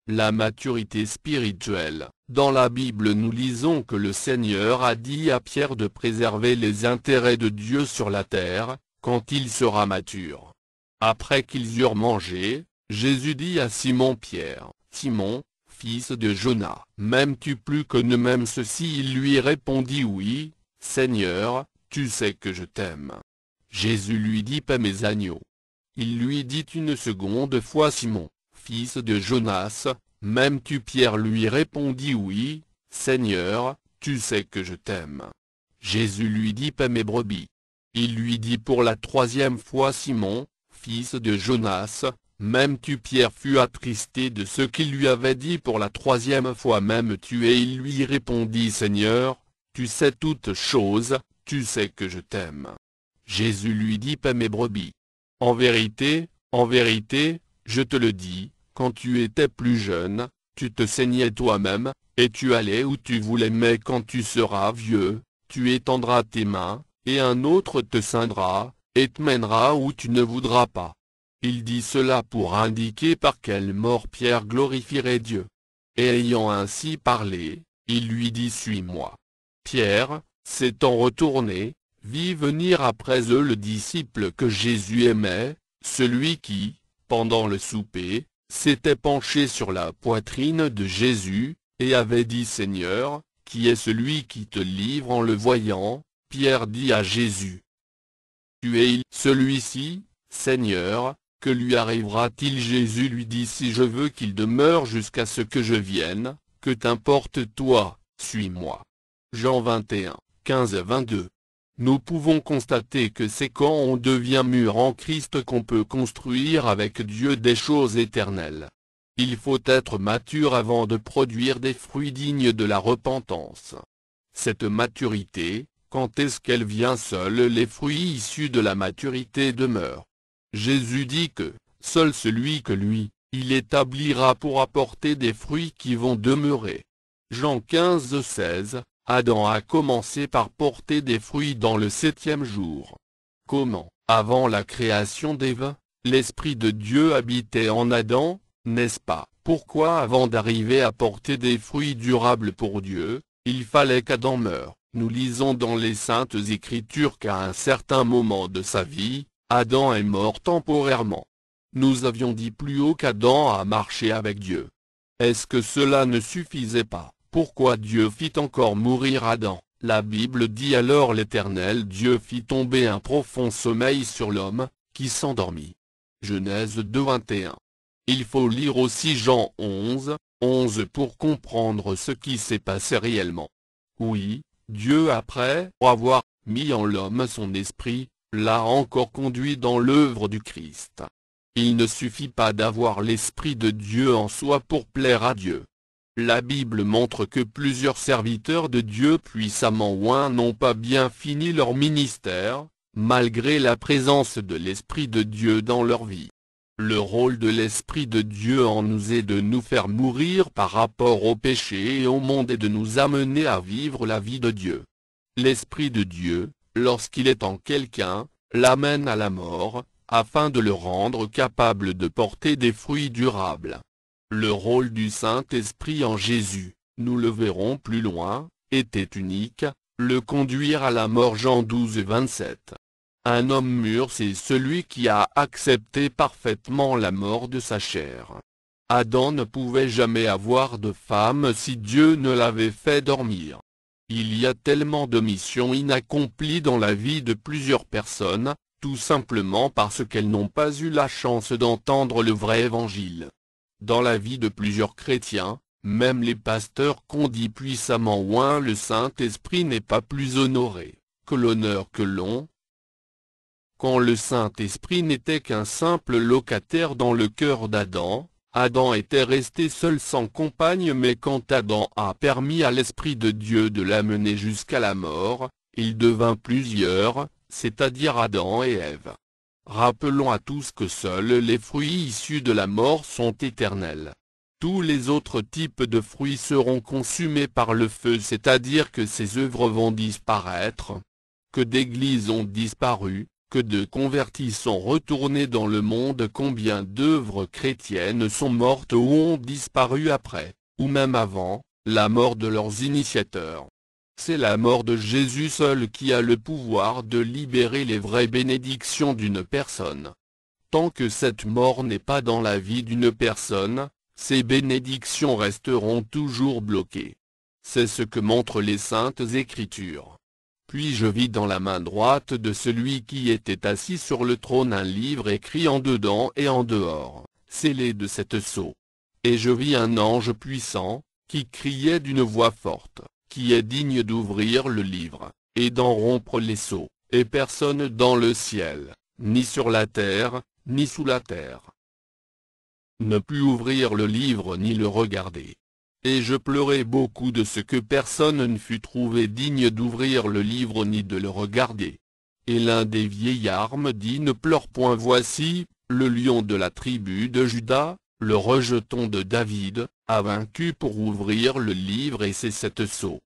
La maturité spirituelle. Dans la Bible nous lisons que le Seigneur a dit à Pierre de préserver les intérêts de Dieu sur la terre, quand il sera mature. Après qu'ils eurent mangé, Jésus dit à Simon-Pierre, « Simon, fils de Jonas, m'aimes-tu plus que ne m'aime ceci ?» Il lui répondit, « Oui, Seigneur, tu sais que je t'aime. » Jésus lui dit, « Paie mes agneaux. » Il lui dit une seconde fois, « Simon, fils de Jonas, m'aimes-tu ?» Pierre lui répondit, « Oui, Seigneur, tu sais que je t'aime. » Jésus lui dit, « Paie mes brebis. » Il lui dit pour la troisième fois, « Simon, fils de Jonas, m'aimes-tu ?» Pierre fut attristé de ce qu'il lui avait dit pour la troisième fois, « M'aimes-tu ?» Et il lui répondit, « Seigneur, tu sais toutes choses, tu sais que je t'aime. » Jésus lui dit, « Paie mes brebis. En vérité, je te le dis, quand tu étais plus jeune, tu te saignais toi-même, et tu allais où tu voulais, mais quand tu seras vieux, tu étendras tes mains, et un autre te ceindra, et te mènera où tu ne voudras pas. » Il dit cela pour indiquer par quelle mort Pierre glorifierait Dieu. Et ayant ainsi parlé, il lui dit, « Suis-moi. » Pierre, s'étant retourné, vit venir après eux le disciple que Jésus aimait, celui qui, pendant le souper, s'était penché sur la poitrine de Jésus, et avait dit, « Seigneur, qui est celui qui te livre ?» En le voyant, Pierre dit à Jésus, « Tu es celui-ci, Seigneur, que lui arrivera-t-il ?» Jésus lui dit, « Si je veux qu'il demeure jusqu'à ce que je vienne, que t'importe toi, suis-moi. » Jean 21, 15-22. Nous pouvons constater que c'est quand on devient mûr en Christ qu'on peut construire avec Dieu des choses éternelles. Il faut être mature avant de produire des fruits dignes de la repentance. Cette maturité, quand est-ce qu'elle vient? Seuls les fruits issus de la maturité demeurent. Jésus dit que, seul celui que lui, il établira pour apporter des fruits qui vont demeurer. Jean 15:16. Adam a commencé par porter des fruits dans le 7e jour. Comment, avant la création d'Ève, l'Esprit de Dieu habitait en Adam, n'est-ce pas? Pourquoi avant d'arriver à porter des fruits durables pour Dieu, il fallait qu'Adam meure? Nous lisons dans les Saintes Écritures qu'à un certain moment de sa vie, Adam est mort temporairement. Nous avions dit plus haut qu'Adam a marché avec Dieu. Est-ce que cela ne suffisait pas? Pourquoi Dieu fit encore mourir Adam? La Bible dit, alors l'Éternel Dieu fit tomber un profond sommeil sur l'homme, qui s'endormit. Genèse 2:21. Il faut lire aussi Jean 11:11 pour comprendre ce qui s'est passé réellement. Oui, Dieu après avoir mis en l'homme son esprit, l'a encore conduit dans l'œuvre du Christ. Il ne suffit pas d'avoir l'Esprit de Dieu en soi pour plaire à Dieu. La Bible montre que plusieurs serviteurs de Dieu puissamment oints n'ont pas bien fini leur ministère, malgré la présence de l'Esprit de Dieu dans leur vie. Le rôle de l'Esprit de Dieu en nous est de nous faire mourir par rapport au péché et au monde et de nous amener à vivre la vie de Dieu. L'Esprit de Dieu, lorsqu'il est en quelqu'un, l'amène à la mort, afin de le rendre capable de porter des fruits durables. Le rôle du Saint-Esprit en Jésus, nous le verrons plus loin, était unique, le conduire à la mort. Jean 12:27. Un homme mûr c'est celui qui a accepté parfaitement la mort de sa chair. Adam ne pouvait jamais avoir de femme si Dieu ne l'avait fait dormir. Il y a tellement de missions inaccomplies dans la vie de plusieurs personnes, tout simplement parce qu'elles n'ont pas eu la chance d'entendre le vrai évangile. Dans la vie de plusieurs chrétiens, même les pasteurs qu'on dit puissamment oints, le Saint-Esprit n'est pas plus honoré que l'honneur que l'on. Quand le Saint-Esprit n'était qu'un simple locataire dans le cœur d'Adam, Adam était resté seul sans compagne, mais quand Adam a permis à l'Esprit de Dieu de l'amener jusqu'à la mort, il devint plusieurs, c'est-à-dire Adam et Ève. Rappelons à tous que seuls les fruits issus de la mort sont éternels. Tous les autres types de fruits seront consumés par le feu, c'est-à-dire que ces œuvres vont disparaître. Que d'églises ont disparu, que de convertis sont retournés dans le monde, combien d'œuvres chrétiennes sont mortes ou ont disparu après, ou même avant, la mort de leurs initiateurs. C'est la mort de Jésus seul qui a le pouvoir de libérer les vraies bénédictions d'une personne. Tant que cette mort n'est pas dans la vie d'une personne, ces bénédictions resteront toujours bloquées. C'est ce que montrent les Saintes Écritures. Puis je vis dans la main droite de celui qui était assis sur le trône un livre écrit en dedans et en dehors, scellé de 7 sceaux. Et je vis un ange puissant, qui criait d'une voix forte, qui est digne d'ouvrir le livre, et d'en rompre les sceaux, et personne dans le ciel, ni sur la terre, ni sous la terre, ne put ouvrir le livre ni le regarder. Et je pleurai beaucoup de ce que personne ne fut trouvé digne d'ouvrir le livre ni de le regarder. Et l'un des vieillards me dit: ne pleure point, voici, le lion de la tribu de Juda, le rejeton de David, a vaincu pour ouvrir le livre et ses 7 sceaux.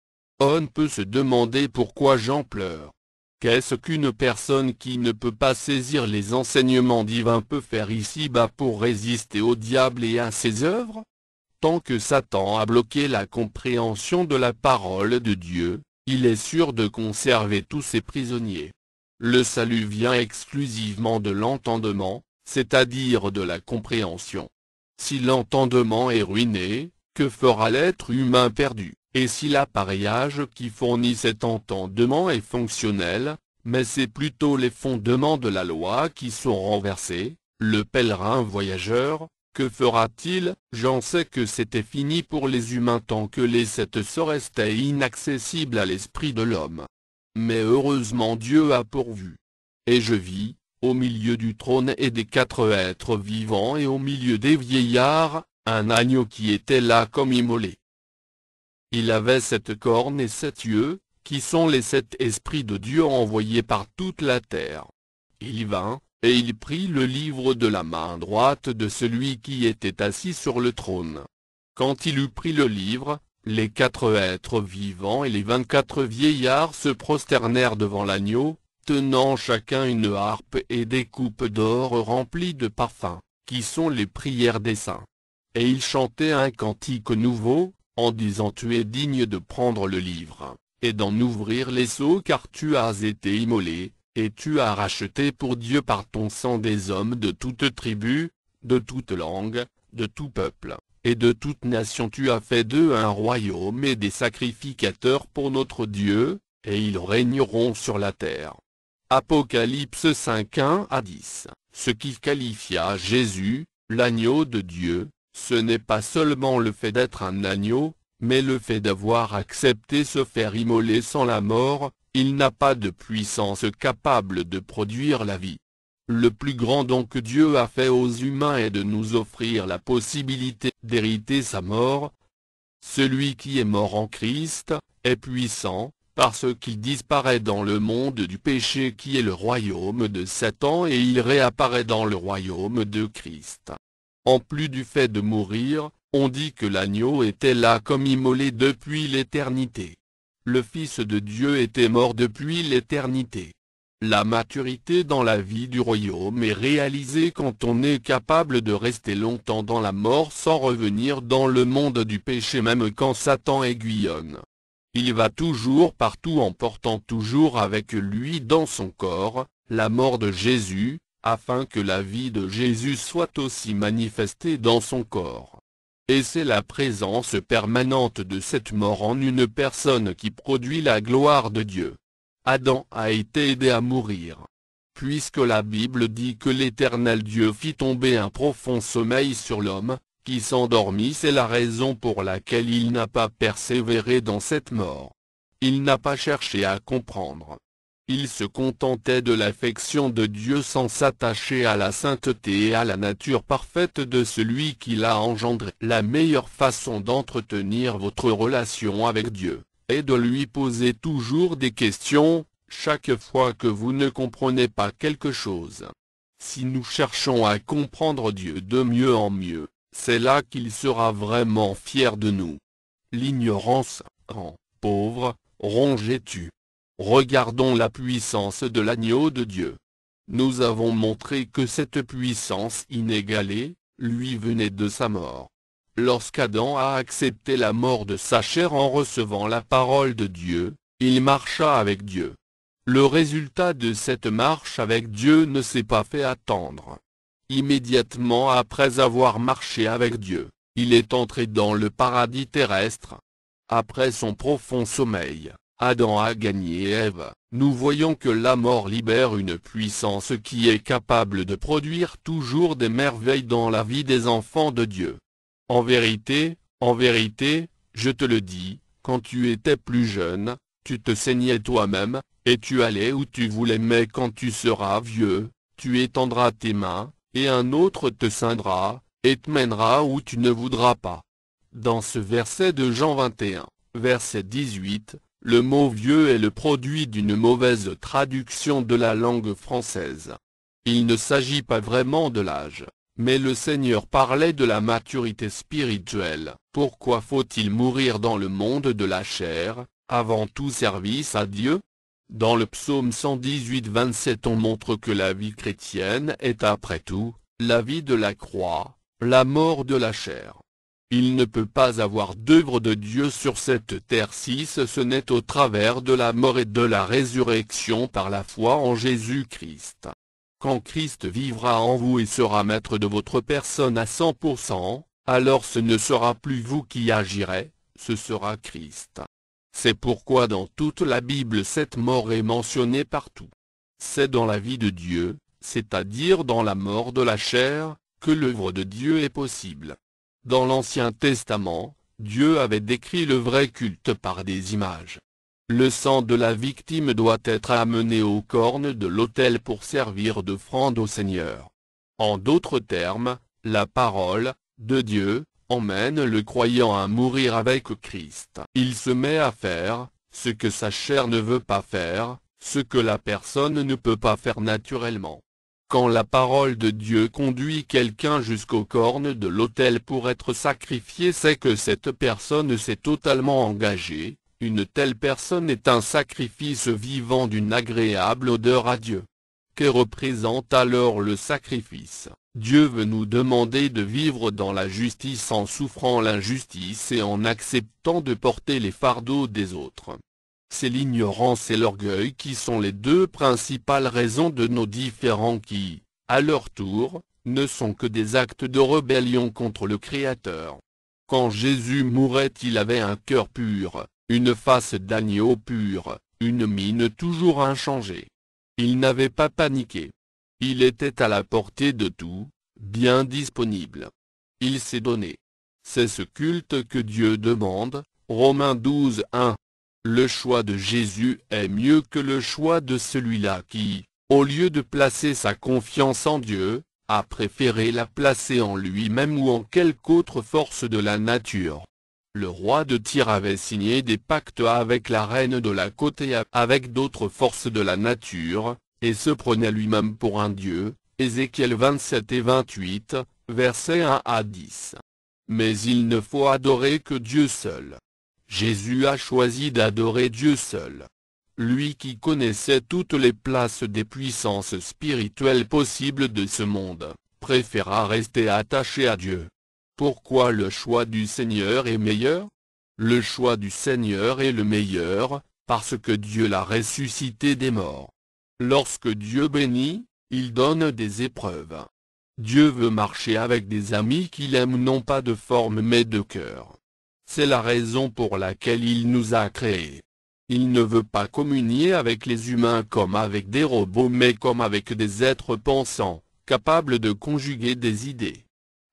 On peut se demander pourquoi j'en pleure. Qu'est-ce qu'une personne qui ne peut pas saisir les enseignements divins peut faire ici-bas pour résister au diable et à ses œuvres? Tant que Satan a bloqué la compréhension de la parole de Dieu, il est sûr de conserver tous ses prisonniers. Le salut vient exclusivement de l'entendement, c'est-à-dire de la compréhension. Si l'entendement est ruiné, que fera l'être humain perdu? Et si l'appareillage qui fournit cet entendement est fonctionnel, mais c'est plutôt les fondements de la loi qui sont renversés, le pèlerin voyageur, que fera-t-il? J'en sais que c'était fini pour les humains tant que les 7 sceaux restaient inaccessibles à l'esprit de l'homme. Mais heureusement Dieu a pourvu. Et je vis, au milieu du trône et des 4 êtres vivants et au milieu des vieillards, un agneau qui était là comme immolé. Il avait 7 cornes et 7 yeux, qui sont les 7 esprits de Dieu envoyés par toute la terre. Il vint, et il prit le livre de la main droite de celui qui était assis sur le trône. Quand il eut pris le livre, les 4 êtres vivants et les 24 vieillards se prosternèrent devant l'agneau, tenant chacun une harpe et des coupes d'or remplies de parfums, qui sont les prières des saints. Et ils chantaient un cantique nouveau, en disant: tu es digne de prendre le livre, et d'en ouvrir les sceaux, car tu as été immolé, et tu as racheté pour Dieu par ton sang des hommes de toute tribu, de toute langue, de tout peuple, et de toute nation. Tu as fait d'eux un royaume et des sacrificateurs pour notre Dieu, et ils régneront sur la terre. Apocalypse 5, 1-10. Ce qui qualifia Jésus, l'agneau de Dieu, ce n'est pas seulement le fait d'être un agneau, mais le fait d'avoir accepté se faire immoler sans la mort. Il n'a pas de puissance capable de produire la vie. Le plus grand don que Dieu a fait aux humains est de nous offrir la possibilité d'hériter sa mort. Celui qui est mort en Christ est puissant, parce qu'il disparaît dans le monde du péché qui est le royaume de Satan, et il réapparaît dans le royaume de Christ. En plus du fait de mourir, on dit que l'agneau était là comme immolé depuis l'éternité. Le Fils de Dieu était mort depuis l'éternité. La maturité dans la vie du royaume est réalisée quand on est capable de rester longtemps dans la mort sans revenir dans le monde du péché, même quand Satan aiguillonne. Il va toujours partout en portant toujours avec lui dans son corps la mort de Jésus, afin que la vie de Jésus soit aussi manifestée dans son corps. Et c'est la présence permanente de cette mort en une personne qui produit la gloire de Dieu. Adam a été aidé à mourir. Puisque la Bible dit que l'Éternel Dieu fit tomber un profond sommeil sur l'homme, qui s'endormit, c'est la raison pour laquelle il n'a pas persévéré dans cette mort. Il n'a pas cherché à comprendre. Il se contentait de l'affection de Dieu sans s'attacher à la sainteté et à la nature parfaite de celui qui l'a engendré. La meilleure façon d'entretenir votre relation avec Dieu est de lui poser toujours des questions, chaque fois que vous ne comprenez pas quelque chose. Si nous cherchons à comprendre Dieu de mieux en mieux, c'est là qu'il sera vraiment fier de nous. L'ignorance rend pauvre, ronge et tue. Regardons la puissance de l'agneau de Dieu. Nous avons montré que cette puissance inégalée, lui venait de sa mort. Lorsqu'Adam a accepté la mort de sa chair en recevant la parole de Dieu, il marcha avec Dieu. Le résultat de cette marche avec Dieu ne s'est pas fait attendre. Immédiatement après avoir marché avec Dieu, il est entré dans le paradis terrestre. Après son profond sommeil, Adam a gagné Ève. Nous voyons que la mort libère une puissance qui est capable de produire toujours des merveilles dans la vie des enfants de Dieu. En vérité, je te le dis, quand tu étais plus jeune, tu te saignais toi-même, et tu allais où tu voulais, mais quand tu seras vieux, tu étendras tes mains, et un autre te ceindra, et te mènera où tu ne voudras pas. Dans ce verset de Jean 21, verset 18, le mot vieux est le produit d'une mauvaise traduction de la langue française. Il ne s'agit pas vraiment de l'âge, mais le Seigneur parlait de la maturité spirituelle. Pourquoi faut-il mourir dans le monde de la chair, avant tout service à Dieu? Dans le psaume 118-27 on montre que la vie chrétienne est après tout, la vie de la croix, la mort de la chair. Il ne peut pas avoir d'œuvre de Dieu sur cette terre si ce n'est au travers de la mort et de la résurrection par la foi en Jésus-Christ. Quand Christ vivra en vous et sera maître de votre personne à 100%, alors ce ne sera plus vous qui agirez, ce sera Christ. C'est pourquoi dans toute la Bible cette mort est mentionnée partout. C'est dans la vie de Dieu, c'est-à-dire dans la mort de la chair, que l'œuvre de Dieu est possible. Dans l'Ancien Testament, Dieu avait décrit le vrai culte par des images. Le sang de la victime doit être amené aux cornes de l'autel pour servir d'offrande au Seigneur. En d'autres termes, la parole de Dieu emmène le croyant à mourir avec Christ. Il se met à faire ce que sa chair ne veut pas faire, ce que la personne ne peut pas faire naturellement. Quand la parole de Dieu conduit quelqu'un jusqu'aux cornes de l'autel pour être sacrifié, c'est que cette personne s'est totalement engagée. Une telle personne est un sacrifice vivant d'une agréable odeur à Dieu. Que représente alors le sacrifice? Dieu veut nous demander de vivre dans la justice en souffrant l'injustice et en acceptant de porter les fardeaux des autres. C'est l'ignorance et l'orgueil qui sont les deux principales raisons de nos différends qui, à leur tour, ne sont que des actes de rébellion contre le Créateur. Quand Jésus mourait, il avait un cœur pur, une face d'agneau pur, une mine toujours inchangée. Il n'avait pas paniqué. Il était à la portée de tout, bien disponible. Il s'est donné. C'est ce culte que Dieu demande, Romains 12:1. Le choix de Jésus est mieux que le choix de celui-là qui, au lieu de placer sa confiance en Dieu, a préféré la placer en lui-même ou en quelque autre force de la nature. Le roi de Tyr avait signé des pactes avec la reine de la côte et avec d'autres forces de la nature, et se prenait lui-même pour un dieu, Ézéchiel 27 et 28, versets 1 à 10. Mais il ne faut adorer que Dieu seul. Jésus a choisi d'adorer Dieu seul. Lui qui connaissait toutes les places des puissances spirituelles possibles de ce monde, préféra rester attaché à Dieu. Pourquoi le choix du Seigneur est meilleur? Le choix du Seigneur est le meilleur, parce que Dieu l'a ressuscité des morts. Lorsque Dieu bénit, il donne des épreuves. Dieu veut marcher avec des amis qu'il aime non pas de forme mais de cœur. C'est la raison pour laquelle il nous a créés. Il ne veut pas communier avec les humains comme avec des robots mais comme avec des êtres pensants, capables de conjuguer des idées.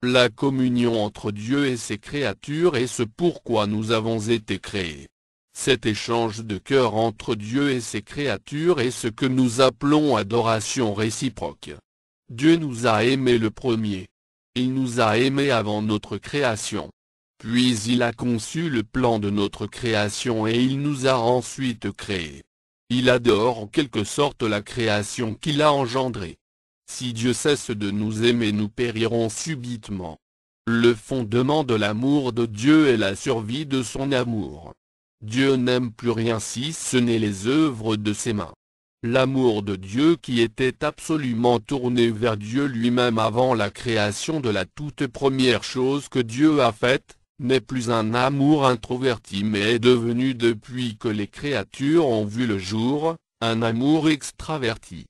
La communion entre Dieu et ses créatures est ce pourquoi nous avons été créés. Cet échange de cœur entre Dieu et ses créatures est ce que nous appelons adoration réciproque. Dieu nous a aimés le premier. Il nous a aimés avant notre création. Puis il a conçu le plan de notre création et il nous a ensuite créés. Il adore en quelque sorte la création qu'il a engendrée. Si Dieu cesse de nous aimer, nous périrons subitement. Le fondement de l'amour de Dieu est la survie de son amour. Dieu n'aime plus rien si ce n'est les œuvres de ses mains. L'amour de Dieu qui était absolument tourné vers Dieu lui-même avant la création de la toute première chose que Dieu a faite, n'est plus un amour introverti mais est devenu depuis que les créatures ont vu le jour, un amour extraverti.